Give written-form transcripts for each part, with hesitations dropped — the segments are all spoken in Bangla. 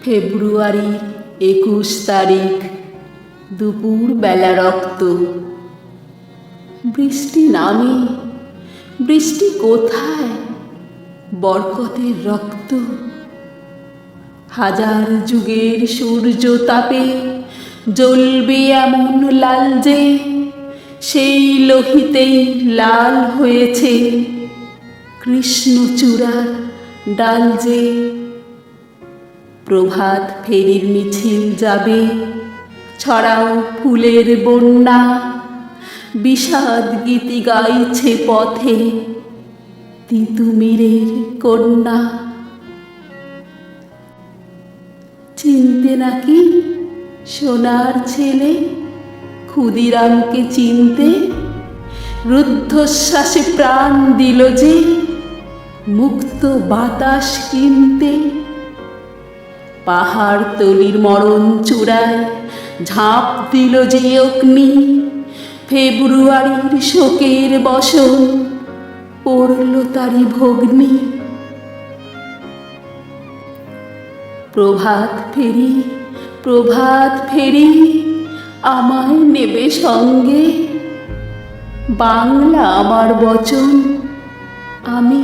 ফেব্রুয়ারির 21 তারিখ, দুপুর বেলা রক্ত। বৃষ্টি নামে, বৃষ্টি কোথায়? বরকতের রক্ত। হাজার যুগের সূর্য তাপে জ্বলবে এমন লাল যে সেই লোহিতেই লাল হয়েছে কৃষ্ণচূড়ার ডাল যে। প্রভাত ফেরির মিছিল যাবে, ছড়াও ফুলের বন্যা, বিষাদ গীতি গাইছে পথে তিতুমিরের কন্যা। চিনতে নাকি সোনার ছেলে ক্ষুদিরামকে চিনতে? রুদ্ধশ্বাসে প্রাণ দিল যে মুক্ত বাতাস কিনতে। পাহাড়তলির মরণ চূড়ায় ঝাঁপ দিল যে অগ্নি, ফেব্রুয়ারির শোকের বসন পড়ল তারি ভগ্নি। প্রভাত ফেরি, প্রভাত ফেরি, আমায় নেবে সঙ্গে। বাংলা আমার বচন, আমি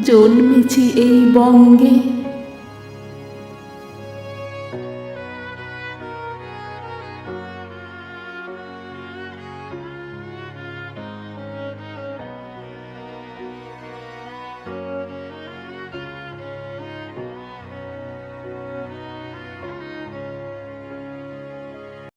জন্মেছি এই বঙ্গে।